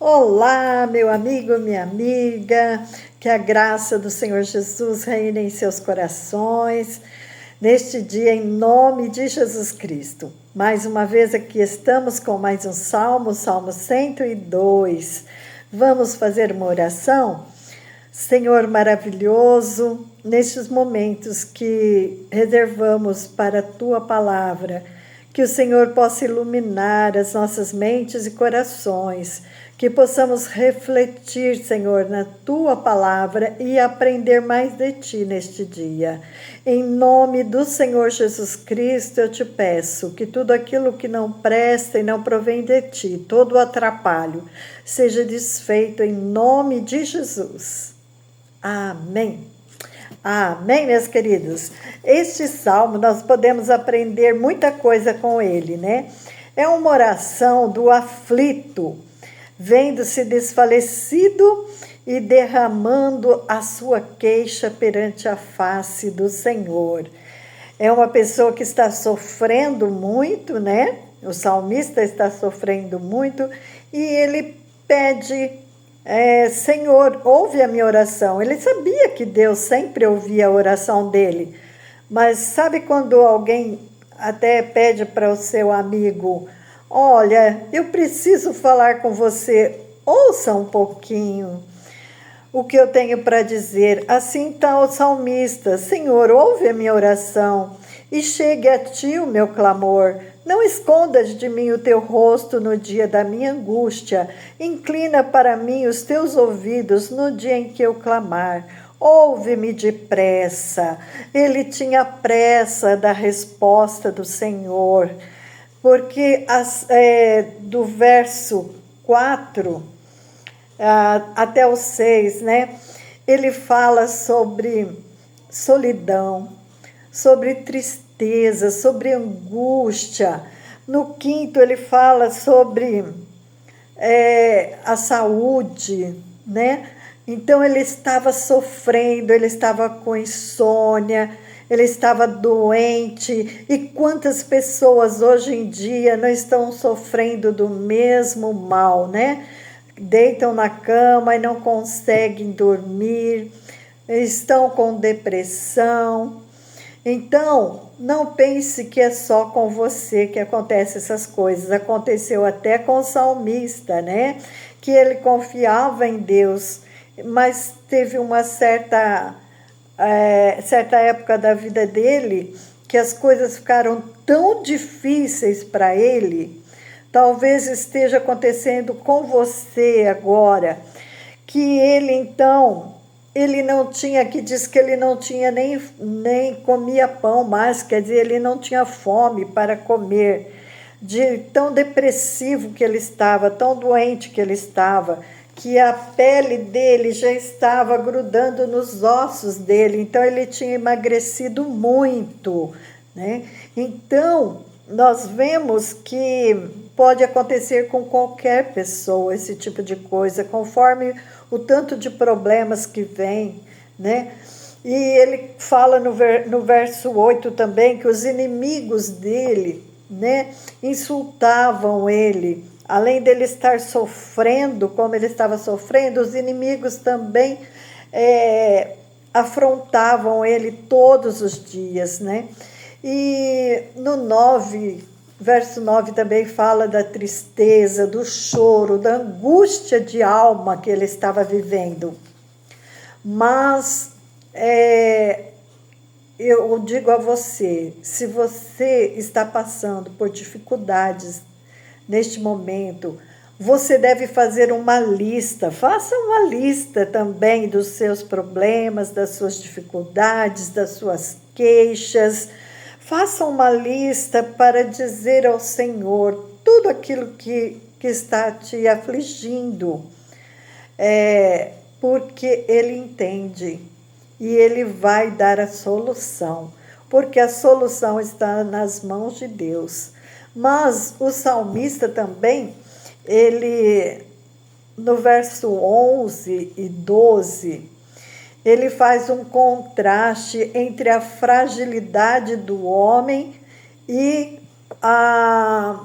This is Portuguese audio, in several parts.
Olá, meu amigo, minha amiga, que a graça do Senhor Jesus reine em seus corações, neste dia, em nome de Jesus Cristo. Mais uma vez aqui estamos com mais um Salmo 102. Vamos fazer uma oração? Senhor maravilhoso, nestes momentos que reservamos para a Tua Palavra, que o Senhor possa iluminar as nossas mentes e corações, que possamos refletir, Senhor, na Tua Palavra e aprender mais de Ti neste dia. Em nome do Senhor Jesus Cristo, eu te peço que tudo aquilo que não presta e não provém de Ti, todo o atrapalho, seja desfeito em nome de Jesus. Amém. Amém, meus queridos. Este salmo, nós podemos aprender muita coisa com ele, né? É uma oração do aflito, vendo-se desfalecido e derramando a sua queixa perante a face do Senhor. É uma pessoa que está sofrendo muito, né? O salmista está sofrendo muito e ele pede: Senhor, ouve a minha oração. Ele sabia que Deus sempre ouvia a oração dele, mas sabe quando alguém até pede para o seu amigo: olha, eu preciso falar com você, ouça um pouquinho o que eu tenho para dizer. Assim está o salmista: Senhor, ouve a minha oração e chegue a ti o meu clamor. Não escondas de mim o teu rosto no dia da minha angústia. Inclina para mim os teus ouvidos no dia em que eu clamar. Ouve-me depressa. Ele tinha pressa da resposta do Senhor, porque do verso 4 até o 6, né? Ele fala sobre solidão, sobre tristeza, sobre angústia. No 5º ele fala sobre a saúde, né? Então ele estava sofrendo, ele estava com insônia, ele estava doente. E quantas pessoas hoje em dia não estão sofrendo do mesmo mal, né? Deitam na cama e não conseguem dormir, estão com depressão. Então, não pense que é só com você que acontecem essas coisas. Aconteceu até com o salmista, né? Que ele confiava em Deus, mas teve uma certa época da vida dele que as coisas ficaram tão difíceis para ele. Talvez esteja acontecendo com você agora, que ele então, ele não tinha, que diz que ele não tinha nem comia pão mais, quer dizer, ele não tinha fome para comer, de tão depressivo que ele estava, tão doente que ele estava, que a pele dele já estava grudando nos ossos dele, então ele tinha emagrecido muito, né? Então, nós vemos que pode acontecer com qualquer pessoa esse tipo de coisa, conforme o tanto de problemas que vem, né? E ele fala no verso 8 também que os inimigos dele, né, insultavam ele. Além dele estar sofrendo, como ele estava sofrendo, os inimigos também afrontavam ele todos os dias, né? E no 9, verso 9 também fala da tristeza, do choro, da angústia de alma que ele estava vivendo. Mas eu digo a você, se você está passando por dificuldades neste momento, você deve fazer uma lista. Faça uma lista também dos seus problemas, das suas dificuldades, das suas queixas. Faça uma lista para dizer ao Senhor tudo aquilo que está te afligindo, porque Ele entende e Ele vai dar a solução, porque a solução está nas mãos de Deus. Mas o salmista também, ele, no verso 11 e 12, ele faz um contraste entre a fragilidade do homem e a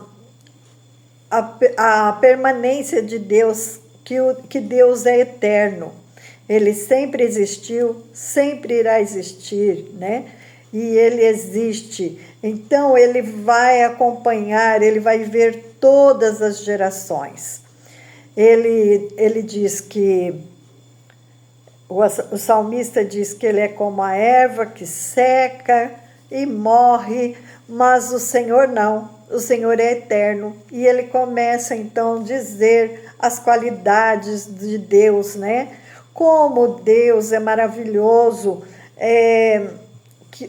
permanência de Deus que Deus é eterno. Ele sempre existiu, sempre irá existir, né? E ele existe. Então, ele vai acompanhar, ele vai ver todas as gerações. Ele diz que, o salmista diz que ele é como a erva que seca e morre, mas o Senhor não. O Senhor é eterno. E ele começa, então, a dizer as qualidades de Deus, né? Como Deus é maravilhoso,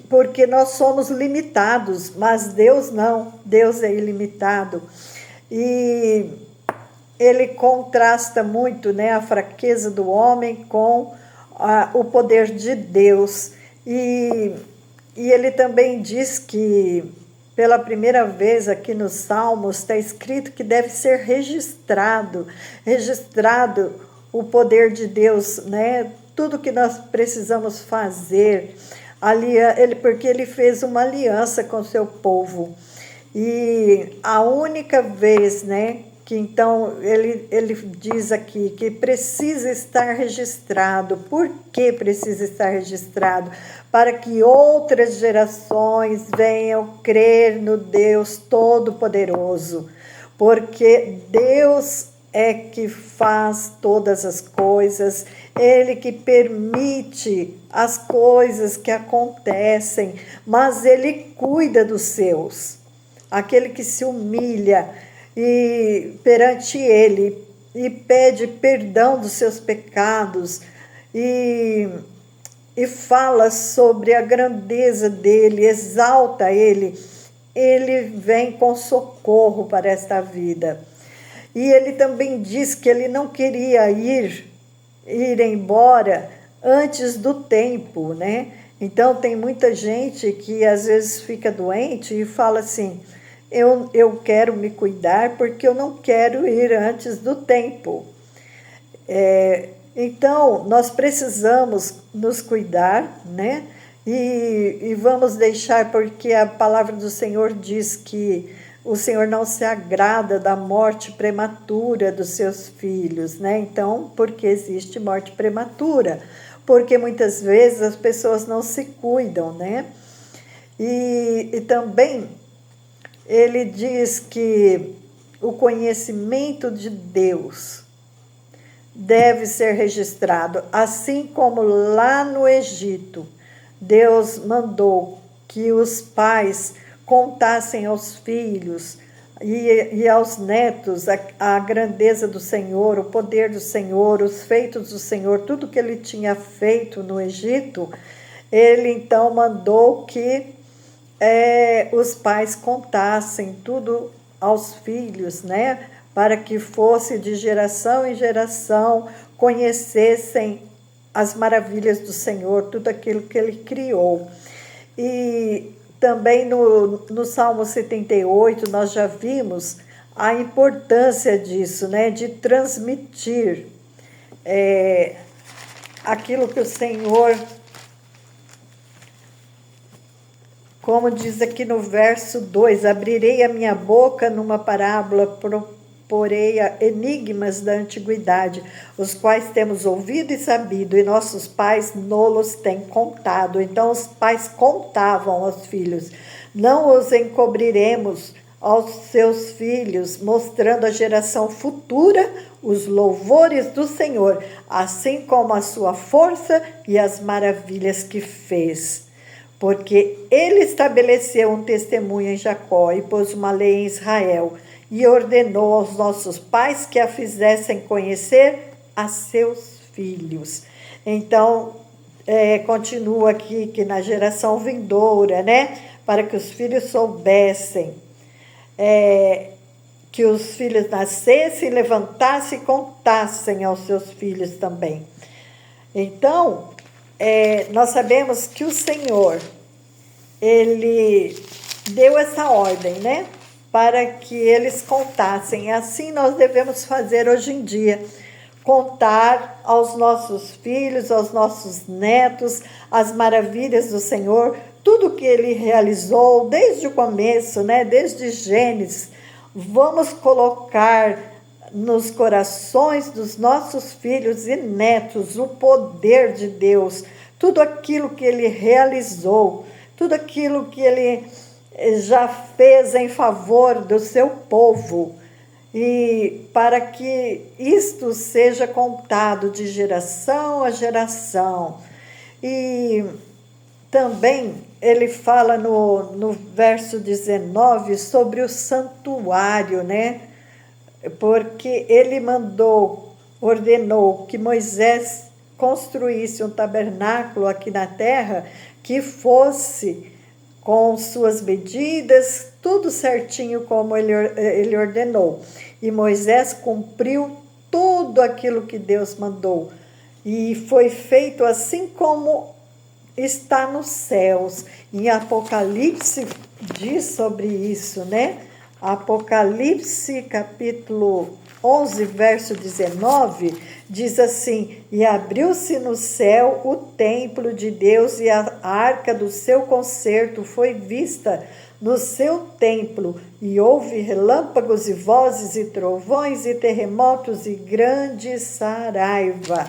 porque nós somos limitados, mas Deus não, Deus é ilimitado. E ele contrasta muito, né, a fraqueza do homem com o poder de Deus. E ele também diz que, pela primeira vez aqui nos Salmos, está escrito que deve ser registrado o poder de Deus, né? Tudo que nós precisamos fazer, porque ele fez uma aliança com o seu povo. E a única vez, né, que então ele diz aqui que precisa estar registrado. Por que precisa estar registrado? Para que outras gerações venham crer no Deus Todo-Poderoso. Porque Deus é que faz todas as coisas, ele que permite as coisas que acontecem, mas ele cuida dos seus. Aquele que se humilha perante ele e pede perdão dos seus pecados e fala sobre a grandeza dele, exalta ele, ele vem com socorro para esta vida. E ele também diz que ele não queria ir embora antes do tempo, né? Então, tem muita gente que às vezes fica doente e fala assim, eu quero me cuidar porque eu não quero ir antes do tempo. Então, nós precisamos nos cuidar, né? E vamos deixar, porque a palavra do Senhor diz que o Senhor não se agrada da morte prematura dos seus filhos, né? Então, porque existe morte prematura? Porque muitas vezes as pessoas não se cuidam, né? E também ele diz que o conhecimento de Deus deve ser registrado, assim como lá no Egito, Deus mandou que os pais contassem aos filhos e aos netos a grandeza do Senhor, o poder do Senhor, os feitos do Senhor, tudo que ele tinha feito no Egito. Ele então mandou que os pais contassem tudo aos filhos, né? Para que fosse de geração em geração, conhecessem as maravilhas do Senhor, tudo aquilo que ele criou. E também no Salmo 78, nós já vimos a importância disso, né? De transmitir aquilo que o Senhor, como diz aqui no verso 2, abrirei a minha boca numa parábola, porei enigmas da antiguidade, os quais temos ouvido e sabido, e nossos pais nos têm contado. Então, os pais contavam aos filhos. Não os encobriremos aos seus filhos, mostrando à geração futura os louvores do Senhor, assim como a sua força e as maravilhas que fez. Porque ele estabeleceu um testemunho em Jacó e pôs uma lei em Israel, e ordenou aos nossos pais que a fizessem conhecer a seus filhos. Então, continua aqui que na geração vindoura, né? Para que os filhos soubessem, que os filhos nascessem, levantassem e contassem aos seus filhos também. Então, nós sabemos que o Senhor, ele deu essa ordem, né? Para que eles contassem. Assim nós devemos fazer hoje em dia. Contar aos nossos filhos, aos nossos netos, as maravilhas do Senhor, tudo que ele realizou desde o começo, né? Desde Gênesis. Vamos colocar nos corações dos nossos filhos e netos o poder de Deus, tudo aquilo que Ele realizou, tudo aquilo que Ele já fez em favor do seu povo, e para que isto seja contado de geração a geração. E também ele fala no verso 19 sobre o santuário, né? Porque ele ordenou que Moisés construísse um tabernáculo aqui na terra que fosse com suas medidas, tudo certinho como ele ordenou. E Moisés cumpriu tudo aquilo que Deus mandou. E foi feito assim como está nos céus. Em Apocalipse diz sobre isso, né? Apocalipse, capítulo 11, verso 19, diz assim: e abriu-se no céu o templo de Deus, e a arca do seu concerto foi vista no seu templo, e houve relâmpagos e vozes e trovões e terremotos e grande saraiva.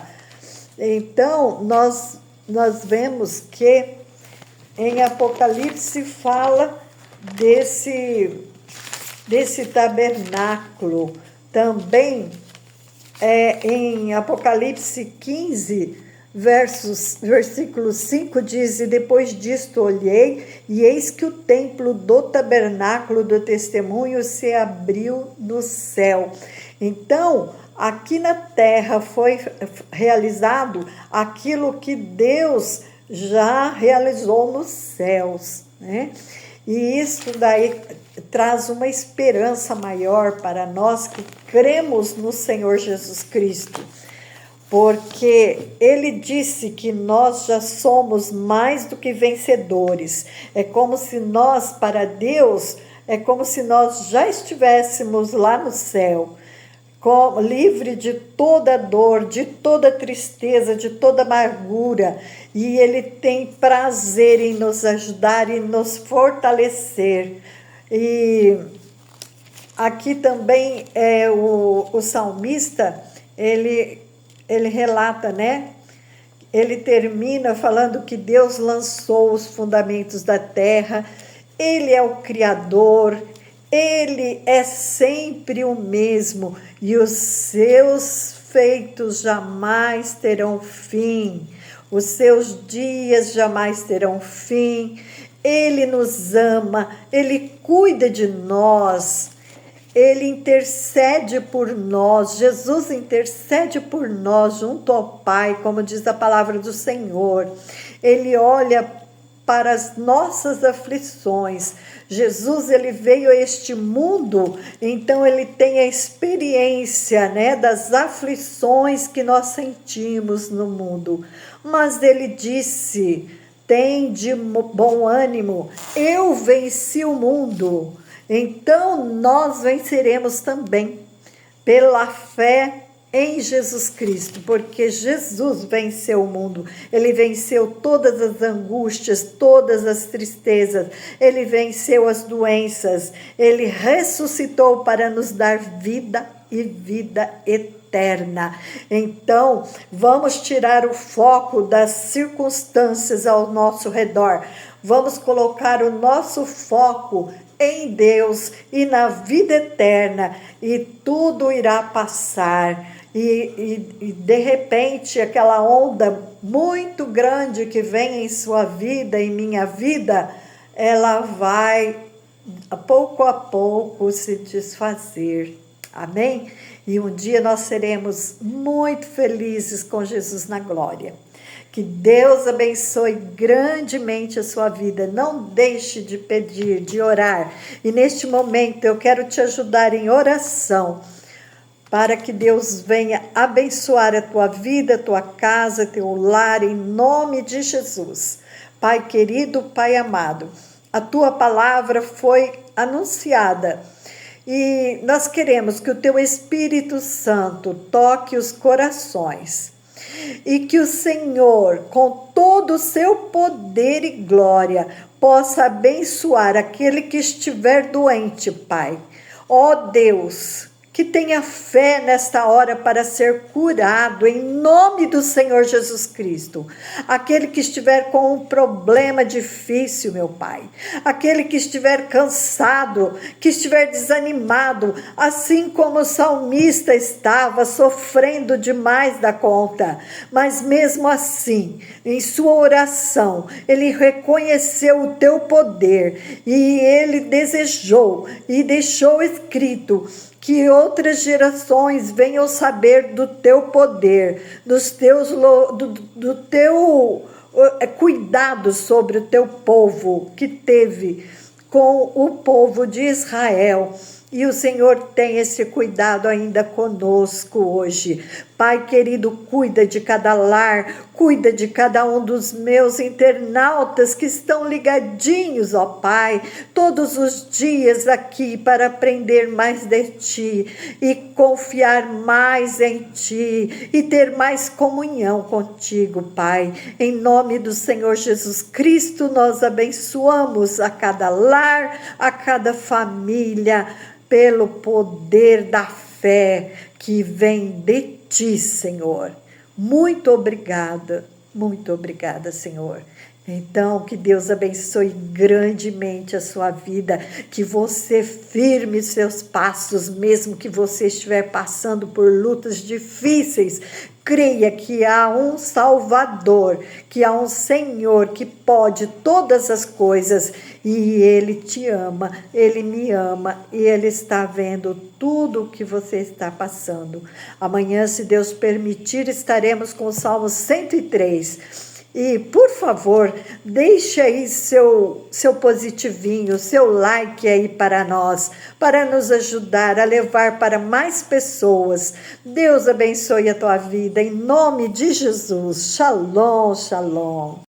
Então, nós vemos que em Apocalipse fala desse tabernáculo. Também em Apocalipse 15, versículo 5 diz: e depois disto olhei, e eis que o templo do tabernáculo do testemunho se abriu no céu. Então, aqui na terra foi realizado aquilo que Deus já realizou nos céus, né? E isso daí traz uma esperança maior para nós que cremos no Senhor Jesus Cristo, porque Ele disse que nós já somos mais do que vencedores. É como se nós, para Deus, é como se nós já estivéssemos lá no céu, livre de toda dor, de toda tristeza, de toda amargura, e Ele tem prazer em nos ajudar e nos fortalecer. E aqui também o salmista, ele relata, né? Ele termina falando que Deus lançou os fundamentos da terra, Ele é o Criador, Ele é sempre o mesmo, e os seus feitos jamais terão fim, os seus dias jamais terão fim. Ele nos ama, Ele cuida de nós, Ele intercede por nós, Jesus intercede por nós junto ao Pai, como diz a palavra do Senhor. Ele olha para as nossas aflições. Jesus, ele veio a este mundo, então ele tem a experiência, né, das aflições que nós sentimos no mundo. Mas ele disse: tem de bom ânimo, eu venci o mundo. Então nós venceremos também pela fé em Jesus Cristo, porque Jesus venceu o mundo, Ele venceu todas as angústias, todas as tristezas, Ele venceu as doenças, Ele ressuscitou para nos dar vida e vida eterna. Então, vamos tirar o foco das circunstâncias ao nosso redor, vamos colocar o nosso foco em Deus e na vida eterna, e tudo irá passar. E de repente, aquela onda muito grande que vem em sua vida, em minha vida, ela vai, pouco a pouco, se desfazer. Amém? E um dia nós seremos muito felizes com Jesus na glória. Que Deus abençoe grandemente a sua vida. Não deixe de pedir, de orar. E neste momento eu quero te ajudar em oração, para que Deus venha abençoar a tua vida, a tua casa, teu lar, em nome de Jesus. Pai querido, Pai amado, a tua palavra foi anunciada e nós queremos que o teu Espírito Santo toque os corações e que o Senhor, com todo o seu poder e glória, possa abençoar aquele que estiver doente, Pai. Ó Deus, que tenha fé nesta hora para ser curado, em nome do Senhor Jesus Cristo. Aquele que estiver com um problema difícil, meu Pai, aquele que estiver cansado, que estiver desanimado, assim como o salmista estava sofrendo demais da conta, mas mesmo assim, em sua oração, ele reconheceu o teu poder e ele desejou e deixou escrito que outras gerações venham saber do teu poder, do teu cuidado sobre o teu povo que teve com o povo de Israel. E o Senhor tem esse cuidado ainda conosco hoje. Pai querido, cuida de cada lar, cuida de cada um dos meus internautas que estão ligadinhos, ó Pai, todos os dias aqui para aprender mais de Ti e confiar mais em Ti e ter mais comunhão contigo, Pai. Em nome do Senhor Jesus Cristo, nós abençoamos a cada lar, a cada família, pelo poder da fé que vem de Ti, Senhor. Muito obrigada, Senhor. Então, que Deus abençoe grandemente a sua vida, que você firme seus passos, mesmo que você estiver passando por lutas difíceis. Creia que há um Salvador, que há um Senhor que pode todas as coisas e Ele te ama, Ele me ama e Ele está vendo tudo o que você está passando. Amanhã, se Deus permitir, estaremos com o Salmo 103. E, por favor, deixe aí seu positivinho, seu like aí para nós, para nos ajudar a levar para mais pessoas. Deus abençoe a tua vida, em nome de Jesus. Shalom, shalom.